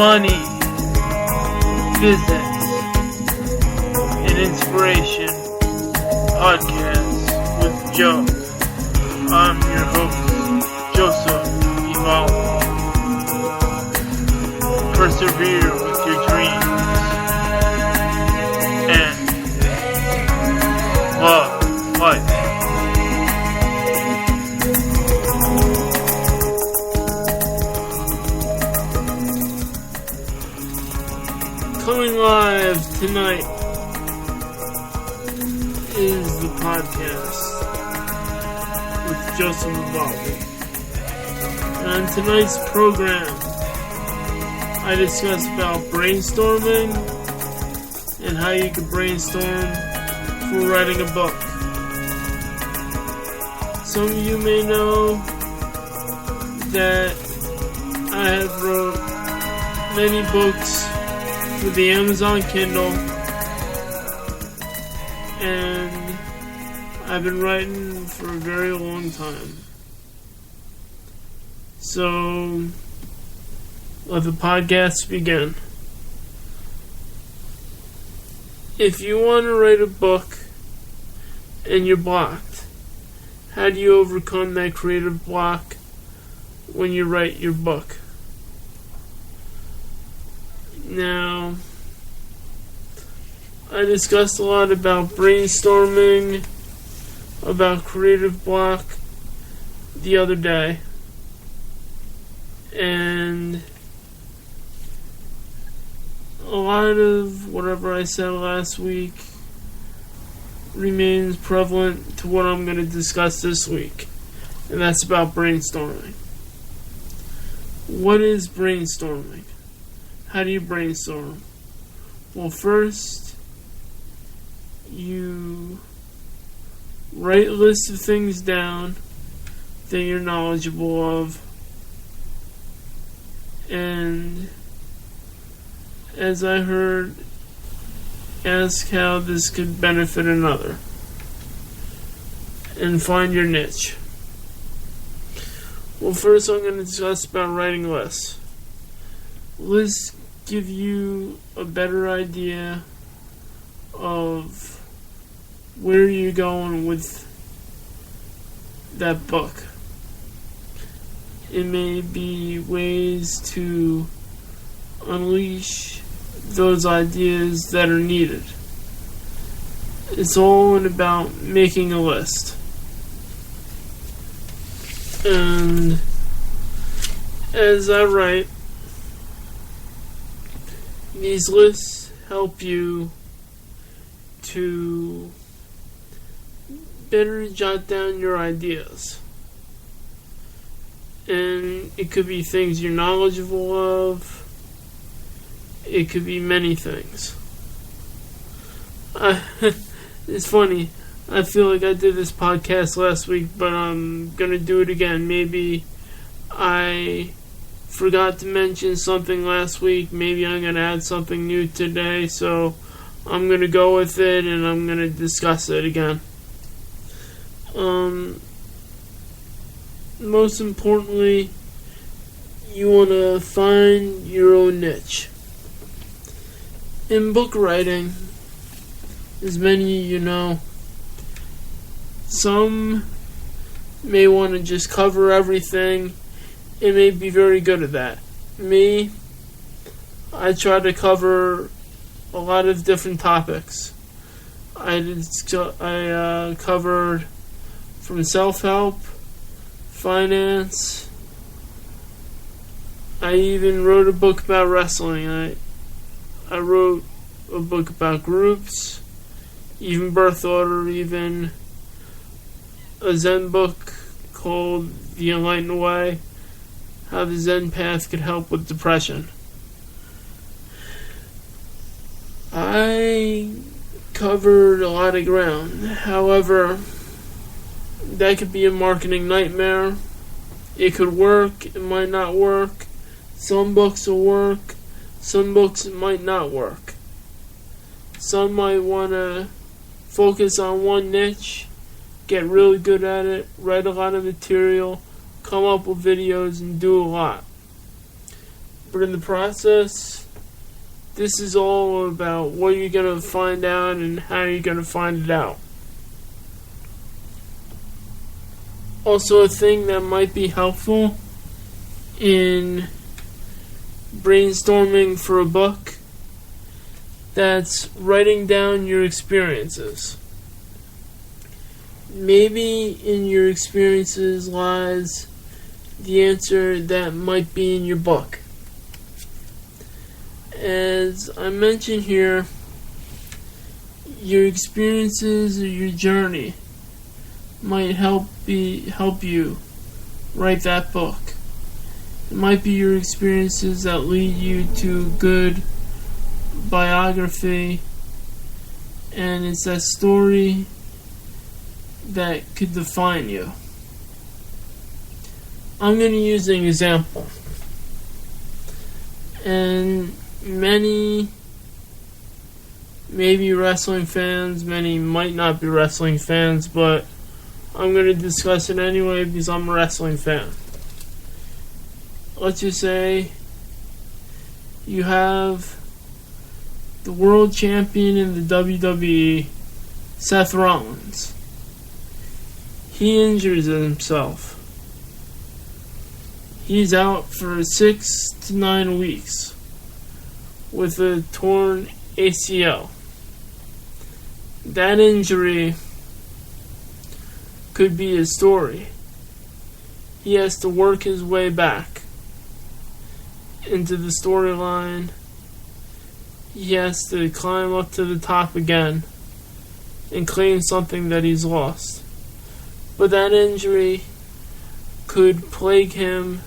money, business, and inspiration podcast with Joe. I'm your host, Joseph Evolve. Persevere with your dreams and love life. Coming live tonight is the podcast with Joseph Evolve. And on tonight's program, I discuss about brainstorming and how you can brainstorm for writing a book. Some of you may know that I have wrote many books for the Amazon Kindle, and I've been writing for a very long time. So, let the podcast begin. If you want to write a book and you're blocked, how do you overcome that creative block when you write your book? Now, I discussed a lot about brainstorming, about creative block the other day, and a lot of whatever I said last week remains prevalent to what I'm going to discuss this week, and that's about brainstorming. What is brainstorming? How do you brainstorm? Well, first, you write a list of things down that you're knowledgeable of, and as I heard, ask how this could benefit another, and find your niche. Well, first I'm going to discuss about writing lists. Lists give you a better idea of where you're going with that book. It may be ways to unleash those ideas that are needed. It's all about making a list. And as I write, these lists help you to better jot down your ideas. And it could be things you're knowledgeable of. It could be many things. It's funny. I feel like I did this podcast last week, but I'm going to do it again. Maybe I forgot to mention something last week. Maybe I'm going to add something new today. So I'm going to go with it and I'm going to discuss it again. Most importantly, you want to find your own niche. In book writing, as many of you know, some may want to just cover everything and may be very good at that. Me, I try to cover a lot of different topics. I covered from self-help, finance. I even wrote a book about wrestling. I wrote a book about groups, even birth order, even a Zen book called The Enlightened Way, how the Zen path could help with depression. I covered a lot of ground. However, that could be a marketing nightmare. It could work, it might not work. Some books will work, some books might not work. Some might want to focus on one niche, get really good at it, write a lot of material, come up with videos, and do a lot. But in the process, this is all about what you're going to find out and how you're going to find it out. Also, a thing that might be helpful in brainstorming for a book, that's writing down your experiences. Maybe in your experiences lies the answer that might be in your book. As I mentioned here, your experiences or your journey might help you write that book. It might be your experiences that lead you to good biography, and it's that story that could define you. I'm going to use an example, and many may be wrestling fans, many might not be wrestling fans, but I'm going to discuss it anyway because I'm a wrestling fan. Let's just say you have the world champion in the WWE, Seth Rollins. He injures himself. He's out for 6 to 9 weeks with a torn ACL. That injury could be his story. He has to work his way back into the storyline. He has to climb up to the top again and claim something that he's lost. But that injury could plague him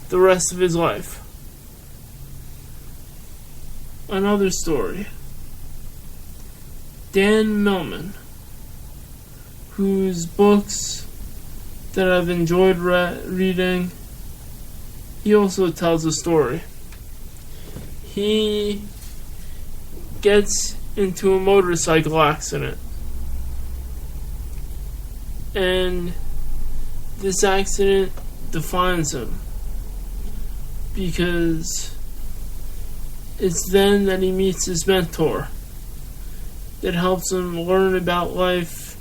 the rest of his life. Another story. Dan Millman, whose books that I've enjoyed reading, he also tells a story. He gets into a motorcycle accident, and this accident defines him, because it's then that he meets his mentor that helps him learn about life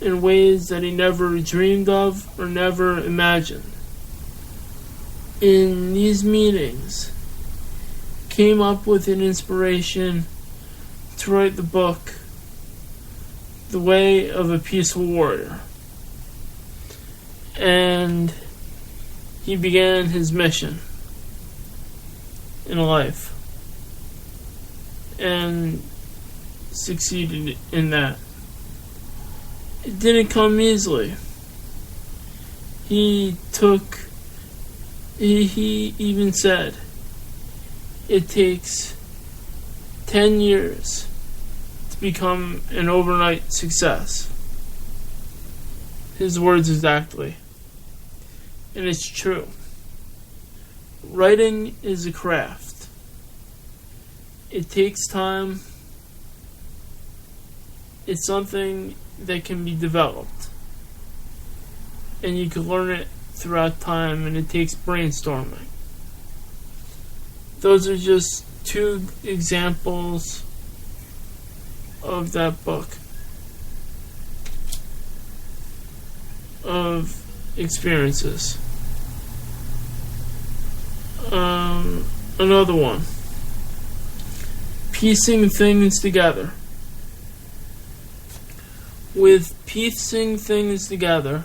in ways that he never dreamed of or never imagined. In these meetings, came up with an inspiration to write the book, The Way of a Peaceful Warrior. And he began his mission in life and succeeded in that. It didn't come easily. He even said it takes 10 years to become an overnight success. His words exactly. And it's true. Writing is a craft. It takes time. It's something that can be developed. And you can learn it throughout time, and it takes brainstorming. Those are just 2 examples of that book. Of experiences. Another one. Piecing things together. With piecing things together,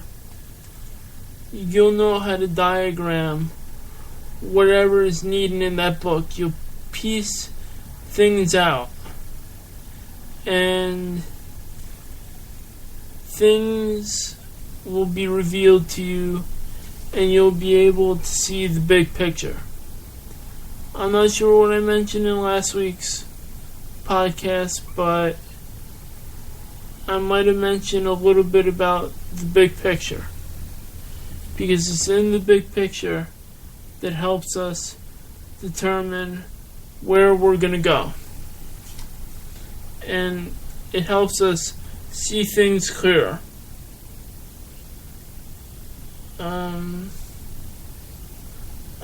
you'll know how to diagram whatever is needed in that book. You'll piece things out, and things will be revealed to you, and you'll be able to see the big picture. I'm not sure what I mentioned in last week's podcast, but I might have mentioned a little bit about the big picture, because it's in the big picture that helps us determine where we're going to go, and it helps us see things clearer.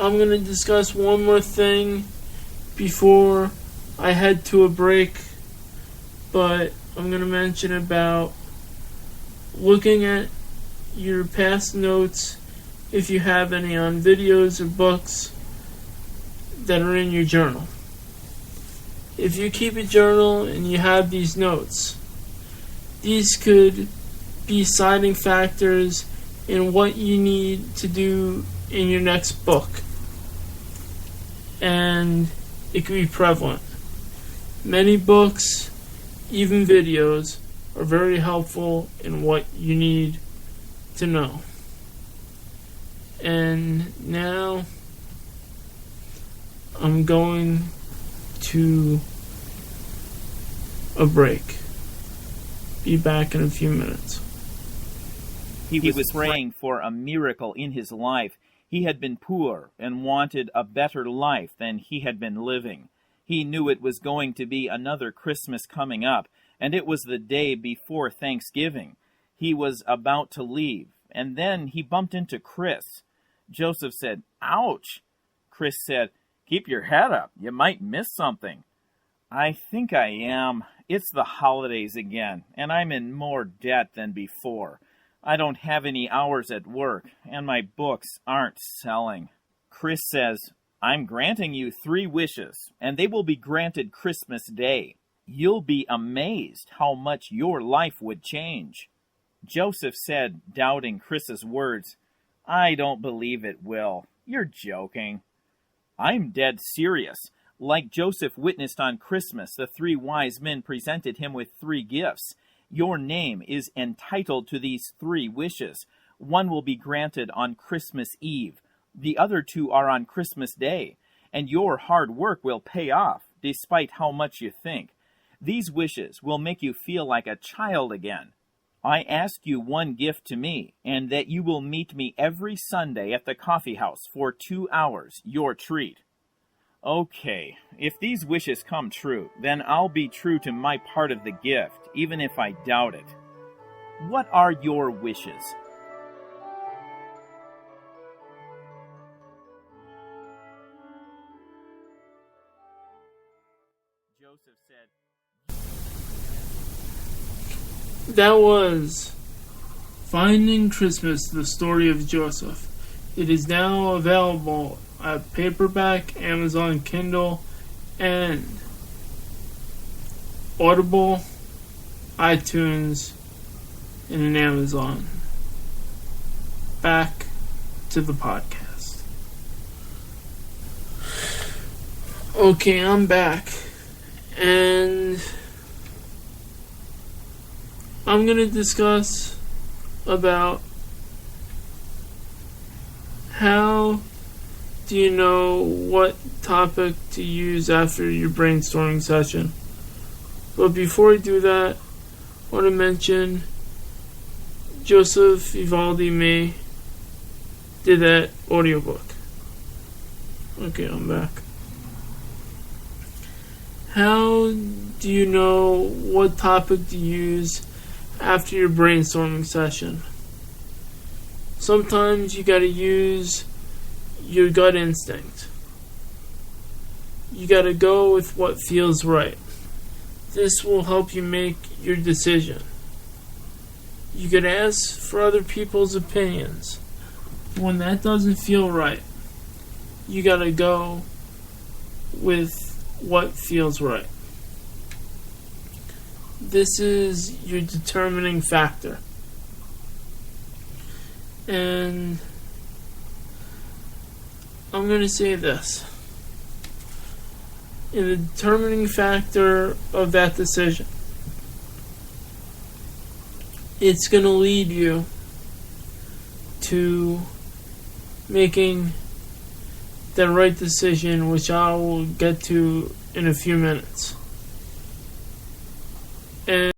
I'm going to discuss one more thing before I head to a break, but I'm going to mention about looking at your past notes, if you have any, on videos or books that are in your journal. If you keep a journal and you have these notes, these could be deciding factors in what you need to do in your next book. And it could be prevalent. Many books, even videos, are very helpful in what you need to know. And now I'm going to a break. Be back in a few minutes. He was praying for a miracle in his life. He had been poor and wanted a better life than he had been living. He knew it was going to be another Christmas coming up, and it was the day before Thanksgiving. He was about to leave, and then he bumped into Chris. Joseph said, "Ouch!" Chris said, "Keep your head up. You might miss something." "I think I am. It's the holidays again, and I'm in more debt than before. I don't have any hours at work, and my books aren't selling." Chris says, "I'm granting you 3 wishes, and they will be granted Christmas Day. You'll be amazed how much your life would change." Joseph said, doubting Chris's words, "I don't believe it will. You're joking." "I'm dead serious. Like Joseph witnessed on Christmas, the 3 wise men presented him with 3 gifts. Your name is entitled to these 3 wishes. One will be granted on Christmas Eve. The other 2 are on Christmas Day. And your hard work will pay off, despite how much you think. These wishes will make you feel like a child again. I ask you one gift to me, and that you will meet me every Sunday at the coffee house for 2 hours, your treat." Okay, if these wishes come true, then I'll be true to my part of the gift, even if I doubt it. What are your wishes? Joseph said, That was Finding Christmas, the Story of Joseph. It is now available at paperback, Amazon Kindle, and Audible, iTunes, and an Amazon. Back to the podcast. Okay, I'm back. And I'm going to discuss about how do you know what topic to use after your brainstorming session. But before I do that, I want to mention Joseph Vivaldi May did that audiobook. Okay, I'm back. How do you know what topic to use after your brainstorming session? Sometimes you gotta use your gut instinct. You gotta go with what feels right. This will help you make your decision. You could ask for other people's opinions. When that doesn't feel right, you gotta go with what feels right. This is your determining factor. And I'm going to say this. In the determining factor of that decision, it's going to lead you to making the right decision, which I will get to in a few minutes. And